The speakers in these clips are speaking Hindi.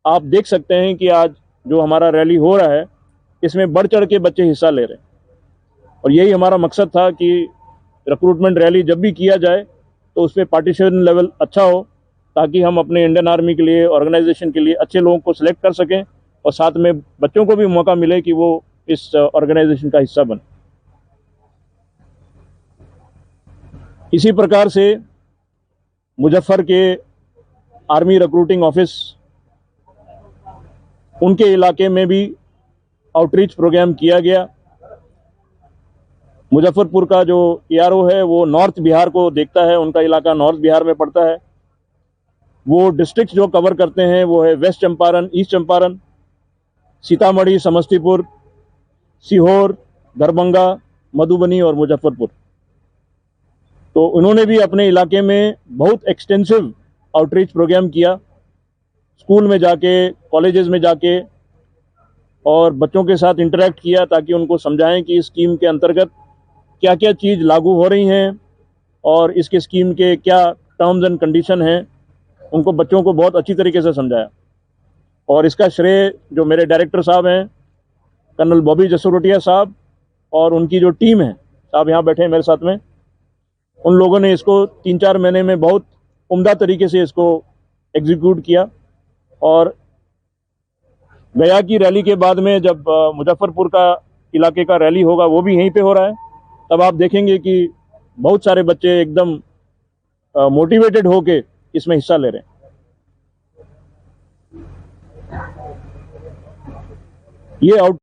आप देख सकते हैं कि आज जो हमारा रैली हो रहा है इसमें बढ़ चढ़ के बच्चे हिस्सा ले रहे हैं, और यही हमारा मकसद था कि रिक्रूटमेंट रैली जब भी किया जाए तो उस पर पार्टिसिपेशन लेवल अच्छा हो, ताकि हम अपने इंडियन आर्मी के लिए, ऑर्गेनाइजेशन के लिए अच्छे लोगों को सिलेक्ट कर सकें, और साथ में बच्चों को भी मौका मिले कि वो इस ऑर्गेनाइजेशन का हिस्सा बने। इसी प्रकार से मुजफ्फर के आर्मी रिक्रूटिंग ऑफिस, उनके इलाके में भी आउटरीच प्रोग्राम किया गया। मुजफ्फरपुर का जो एआरओ है वो नॉर्थ बिहार को देखता है, उनका इलाका नॉर्थ बिहार में पड़ता है। वो डिस्ट्रिक्ट जो कवर करते हैं वो है वेस्ट चंपारण, ईस्ट चंपारण, सीतामढ़ी, समस्तीपुर, सीहोर, दरभंगा, मधुबनी और मुजफ्फरपुर। तो उन्होंने भी अपने इलाके में बहुत एक्सटेंसिव आउटरीच प्रोग्राम किया, स्कूल में जाके, कॉलेजेस में जाके, और बच्चों के साथ इंटरेक्ट किया ताकि उनको समझाएं कि इस स्कीम के अंतर्गत क्या क्या चीज़ लागू हो रही हैं और इसके स्कीम के क्या टर्म्स एंड कंडीशन हैं। उनको, बच्चों को बहुत अच्छी तरीके से समझाया, और इसका श्रेय जो मेरे डायरेक्टर साहब हैं, कर्नल बॉबी जसरोटिया साहब, और उनकी जो टीम है, साहब यहाँ बैठे हैं मेरे साथ में, उन लोगों ने इसको 3-4 महीने में बहुत उम्दा तरीके से इसको एग्जीक्यूट किया। और गया की रैली के बाद में जब मुजफ्फरपुर का इलाके का रैली होगा, वो भी यहीं पे हो रहा है, तब आप देखेंगे कि बहुत सारे बच्चे एकदम मोटिवेटेड होके इसमें हिस्सा ले रहे हैं। ये आउट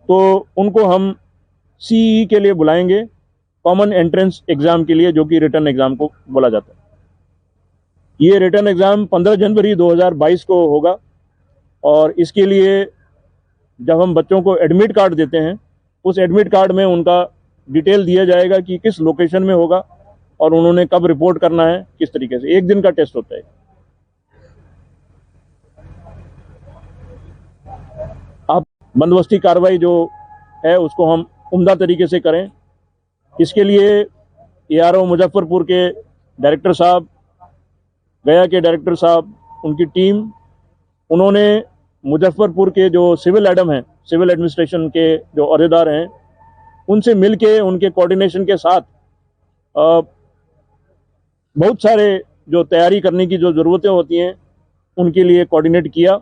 तो उनको हम सीई के लिए बुलाएंगे, कॉमन एंट्रेंस एग्जाम के लिए, जो कि रिटर्न एग्जाम को बोला जाता है। ये रिटर्न एग्जाम 15 जनवरी 2022 को होगा, और इसके लिए जब हम बच्चों को एडमिट कार्ड देते हैं, उस एडमिट कार्ड में उनका डिटेल दिया जाएगा कि किस लोकेशन में होगा और उन्होंने कब रिपोर्ट करना है, किस तरीके से। 1 दिन का टेस्ट होता है। आप बंदोबस्ती कार्रवाई जो है उसको हम उम्दा तरीके से करें। इसके लिए एआरओ मुजफ्फरपुर के डायरेक्टर साहब, गया के डायरेक्टर साहब, उनकी टीम, उन्होंने मुजफ्फरपुर के जो सिविल एडम हैं, सिविल एडमिनिस्ट्रेशन के जो अहदेदार हैं, उनसे मिलके, उनके कोऑर्डिनेशन के साथ बहुत सारे जो तैयारी करने की जो ज़रूरतें होती हैं उनके लिए कोऑर्डिनेट किया।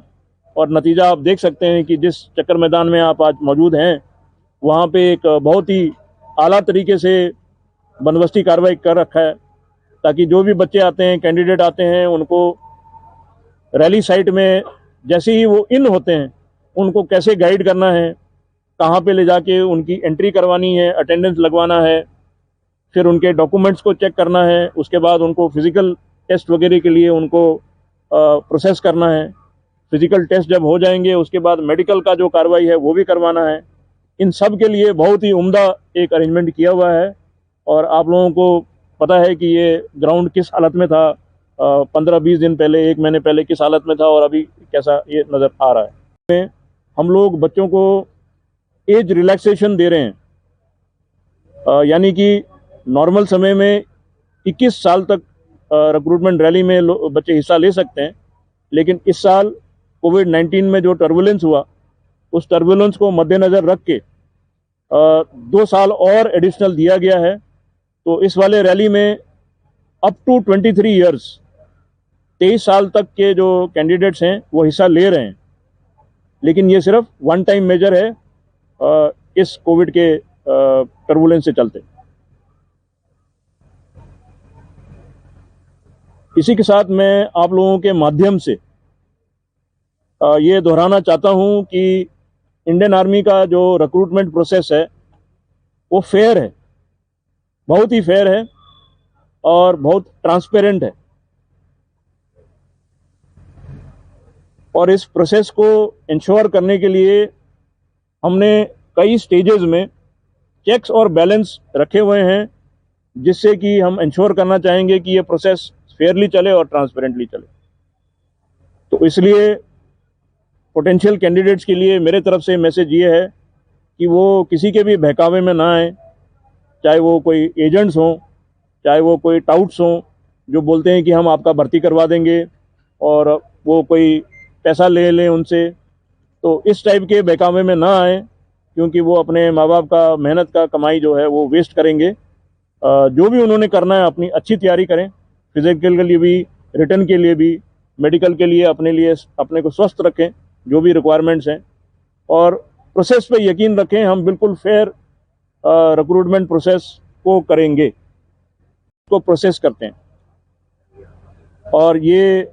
और नतीजा आप देख सकते हैं कि जिस चक्कर मैदान में आप आज मौजूद हैं, वहाँ पे एक बहुत ही आला तरीके से बंदोबस्ती कार्रवाई कर रखा है, ताकि जो भी बच्चे आते हैं, कैंडिडेट आते हैं, उनको रैली साइट में जैसे ही वो इन होते हैं, उनको कैसे गाइड करना है, कहाँ पे ले जाके उनकी एंट्री करवानी है, अटेंडेंस लगवाना है, फिर उनके डॉक्यूमेंट्स को चेक करना है, उसके बाद उनको फिजिकल टेस्ट वगैरह के लिए उनको प्रोसेस करना है। फिजिकल टेस्ट जब हो जाएंगे, उसके बाद मेडिकल का जो कार्रवाई है वो भी करवाना है। इन सब के लिए बहुत ही उम्दा एक अरेंजमेंट किया हुआ है। और आप लोगों को पता है कि ये ग्राउंड किस हालत में था 15-20 दिन पहले, 1 महीने पहले किस हालत में था, और अभी कैसा ये नज़र आ रहा है। हम लोग बच्चों को एज रिलैक्सेशन दे रहे हैं, यानी कि नॉर्मल समय में 21 साल तक रिक्रूटमेंट रैली में बच्चे हिस्सा ले सकते हैं, लेकिन इस साल कोविड-19 में जो टर्बुलेंस हुआ, उस टर्बुलेंस को मद्देनज़र रख के 2 साल और एडिशनल दिया गया है। तो इस वाले रैली में अप टू 23 ईयर्स, 23 साल तक के जो कैंडिडेट्स हैं वो हिस्सा ले रहे हैं, लेकिन ये सिर्फ वन टाइम मेजर है इस कोविड के टर्बुलेंस से चलते। इसी के साथ मैं आप लोगों के माध्यम से ये दोहराना चाहता हूं कि इंडियन आर्मी का जो रिक्रूटमेंट प्रोसेस है वो फेयर है, बहुत ही फेयर है और बहुत ट्रांसपेरेंट है। और इस प्रोसेस को इंश्योर करने के लिए हमने कई स्टेजेस में चेक्स और बैलेंस रखे हुए हैं, जिससे कि हम इंश्योर करना चाहेंगे कि ये प्रोसेस फेयरली चले और ट्रांसपेरेंटली चले। तो इसलिए पोटेंशियल कैंडिडेट्स के लिए मेरे तरफ से मैसेज ये है कि वो किसी के भी बहकावे में ना आए, चाहे वो कोई एजेंट्स हों, चाहे वो कोई टाउट्स हों जो बोलते हैं कि हम आपका भर्ती करवा देंगे, और वो कोई पैसा ले लें उनसे, तो इस टाइप के बहकावे में ना आए, क्योंकि वो अपने माँ बाप का मेहनत का कमाई जो है वो वेस्ट करेंगे। जो भी उन्होंने करना है अपनी अच्छी तैयारी करें, फिजिकल के लिए भी, रिटर्न के लिए भी, मेडिकल के लिए अपने को स्वस्थ रखें, जो भी रिक्वायरमेंट्स हैं, और प्रोसेस पे यकीन रखें। हम बिल्कुल फेयर रिक्रूटमेंट प्रोसेस को करेंगे, को प्रोसेस करते हैं, और ये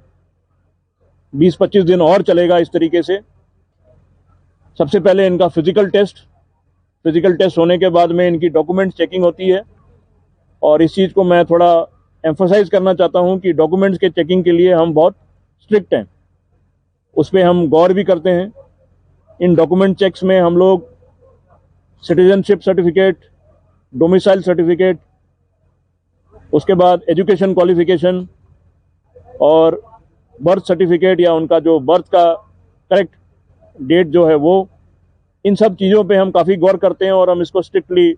20-25 दिन और चलेगा इस तरीके से। सबसे पहले इनका फिजिकल टेस्ट होने के बाद में इनकी डॉक्यूमेंट चेकिंग होती है, और इस चीज़ को मैं थोड़ा एम्फोसाइज करना चाहता हूं कि डॉक्यूमेंट्स के चेकिंग के लिए हम बहुत स्ट्रिक्ट हैं, उस पर हम गौर भी करते हैं। इन डॉक्यूमेंट चेक्स में हम लोग सिटीजनशिप सर्टिफिकेट, डोमिसाइल सर्टिफिकेट, उसके बाद एजुकेशन क्वालिफिकेशन और बर्थ सर्टिफिकेट या उनका जो बर्थ का करेक्ट डेट जो है वो, इन सब चीज़ों पे हम काफ़ी गौर करते हैं, और हम इसको स्ट्रिक्टली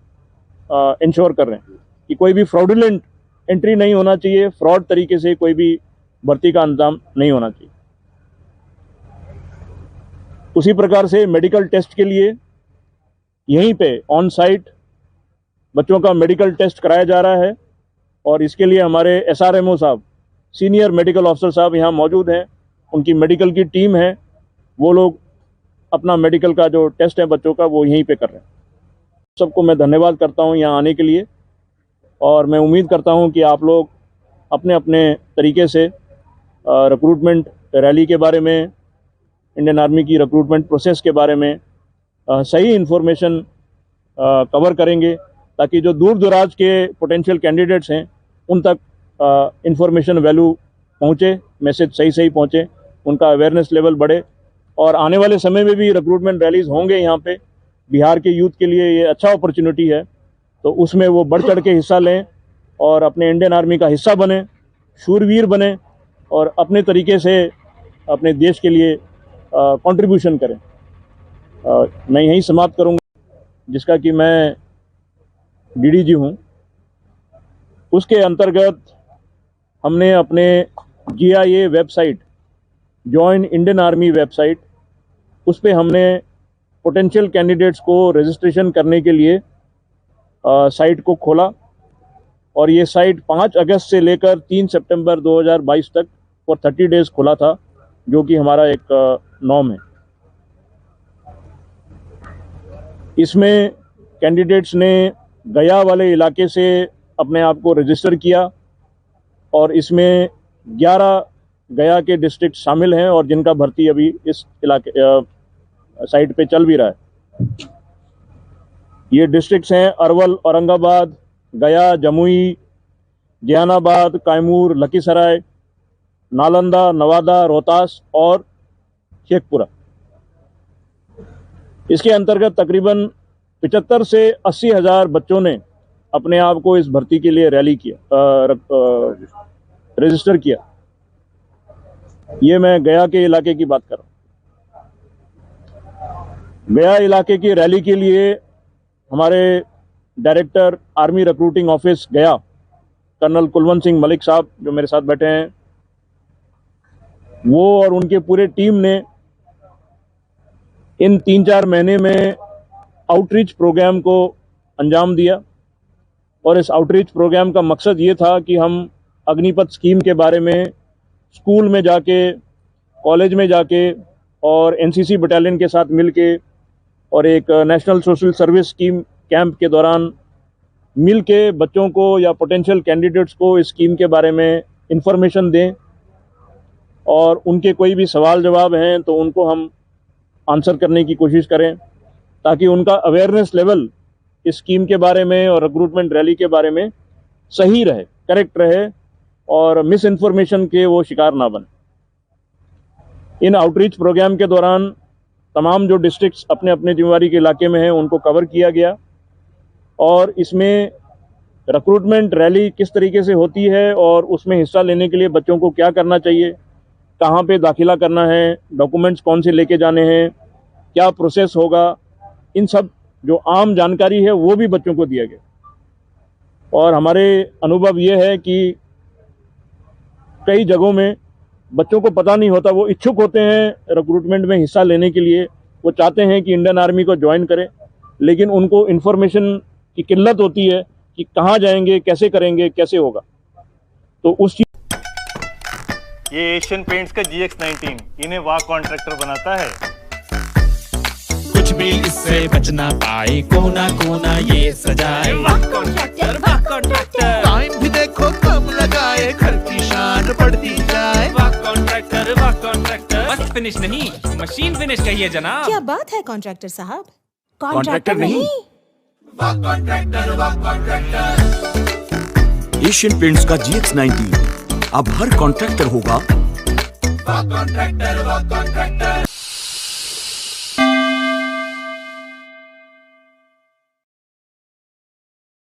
इंश्योर कर रहे हैं कि कोई भी फ्रॉडुलेंट एंट्री नहीं होना चाहिए, फ्रॉड तरीके से कोई भी भर्ती का इंतजाम नहीं होना चाहिए। उसी प्रकार से मेडिकल टेस्ट के लिए यहीं पे ऑन साइट बच्चों का मेडिकल टेस्ट कराया जा रहा है, और इसके लिए हमारे SRMO साहब, सीनियर मेडिकल ऑफिसर साहब यहाँ मौजूद हैं, उनकी मेडिकल की टीम है, वो लोग अपना मेडिकल का जो टेस्ट है बच्चों का वो यहीं पे कर रहे हैं। सबको मैं धन्यवाद करता हूँ यहाँ आने के लिए, और मैं उम्मीद करता हूँ कि आप लोग अपने अपने तरीके से रिक्रूटमेंट रैली के बारे में, इंडियन आर्मी की रिक्रूटमेंट प्रोसेस के बारे में सही इन्फॉर्मेशन कवर करेंगे, ताकि जो दूर दराज के पोटेंशियल कैंडिडेट्स हैं उन तक इन्फॉर्मेशन वैल्यू पहुँचे, मैसेज सही पहुँचे, उनका अवेयरनेस लेवल बढ़े। और आने वाले समय में भी रिक्रूटमेंट रैलीज होंगे यहाँ पे, बिहार के यूथ के लिए ये अच्छा अपॉर्चुनिटी है, तो उसमें वो बढ़ चढ़ के हिस्सा लें और अपने इंडियन आर्मी का हिस्सा बने, शूरवीर बने, और अपने तरीके से अपने देश के लिए कंट्रीब्यूशन करें। मैं यहीं समाप्त करूँगा, जिसका कि मैं DDG हूँ। उसके अंतर्गत हमने अपने GIA website, join Indian army website, उस पर हमने पोटेंशियल कैंडिडेट्स को रजिस्ट्रेशन करने के लिए साइट को खोला, और ये साइट 5 अगस्त से लेकर 3 सितंबर 2022 तक फॉर 30 डेज खुला था, जो कि हमारा एक नॉर्म है। इसमें कैंडिडेट्स ने गया वाले इलाके से अपने आप को रजिस्टर किया, और इसमें 11 गया के डिस्ट्रिक्ट शामिल हैं, और जिनका भर्ती अभी इस इलाके साइट पे चल भी रहा है। ये डिस्ट्रिक्ट्स हैं अरवल, औरंगाबाद, गया, जमुई, जहानाबाद, कैमूर, लखीसराय, नालंदा, नवादा, रोहतास और शेखपुरा। इसके अंतर्गत तकरीबन 75 से 80 हज़ार बच्चों ने अपने आप को इस भर्ती के लिए रजिस्टर किया। ये मैं गया के इलाके की बात कर रहा हूँ। गया इलाके की रैली के लिए हमारे डायरेक्टर आर्मी रिक्रूटिंग ऑफिस गया, कर्नल कुलवंत सिंह मलिक साहब, जो मेरे साथ बैठे हैं, वो और उनके पूरे टीम ने इन 3-4 महीने में आउटरीच प्रोग्राम को अंजाम दिया। और इस आउटरीच प्रोग्राम का मकसद ये था कि हम अग्निपथ स्कीम के बारे में स्कूल में जाके, कॉलेज में जाके, और NCC बटालियन के साथ मिलके, और एक national social service scheme camp के दौरान मिल के बच्चों को या पोटेंशियल कैंडिडेट्स को इस स्कीम के बारे में इंफॉर्मेशन दें, और उनके कोई भी सवाल जवाब हैं तो उनको हम आंसर करने की कोशिश करें, ताकि उनका अवेयरनेस लेवल इस स्कीम के बारे में और रिक्रूटमेंट रैली के बारे में सही रहे, करेक्ट रहे, और मिस इन्फॉर्मेशन के वो शिकार ना बने। इन आउटरीच प्रोग्राम के दौरान तमाम जो डिस्ट्रिक्ट्स अपने अपने जिम्मेवारी के इलाके में हैं उनको कवर किया गया, और इसमें रिक्रूटमेंट रैली किस तरीके से होती है और उसमें हिस्सा लेने के लिए बच्चों को क्या करना चाहिए, कहाँ पे दाखिला करना है, डॉक्यूमेंट्स कौन से लेके जाने हैं, क्या प्रोसेस होगा, इन सब जो आम जानकारी है वो भी बच्चों को दिया गया। और हमारे अनुभव ये है कि कई जगहों में बच्चों को पता नहीं होता, वो इच्छुक होते हैं रिक्रूटमेंट में हिस्सा लेने के लिए, वो चाहते हैं कि इंडियन आर्मी को ज्वाइन करें, लेकिन उनको इन्फॉर्मेशन की किल्लत होती है कि कहाँ जाएंगे, कैसे करेंगे, कैसे होगा। तो उस ये एशियन पेंट्स का GX19 इन्हें वाह कॉन्ट्रैक्टर बनाता है। कुछ भी इससे बच ना पाए, कोना कोना ये सजाए। वाह कॉन्ट्रैक्टर, वाह कॉन्ट्रैक्टर। टाइम भी देखो कम लगाए, घर की शान बढ़ती जाए। वाह कॉन्ट्रैक्टर, वाह कॉन्ट्रैक्टर। बस फिनिश नहीं, मशीन फिनिश कहिए जनाब। क्या बात है कॉन्ट्रैक्टर साहब? कॉन्ट्रैक्टर नहीं, वाह कॉन्ट्रैक्टर, वाह कॉन्ट्रैक्टर। एशियन पेंट्स का GX19 अब हर कॉन्ट्रैक्टर होगा वाह कॉन्ट्रैक्टर, वाह कॉन्ट्रैक्टर।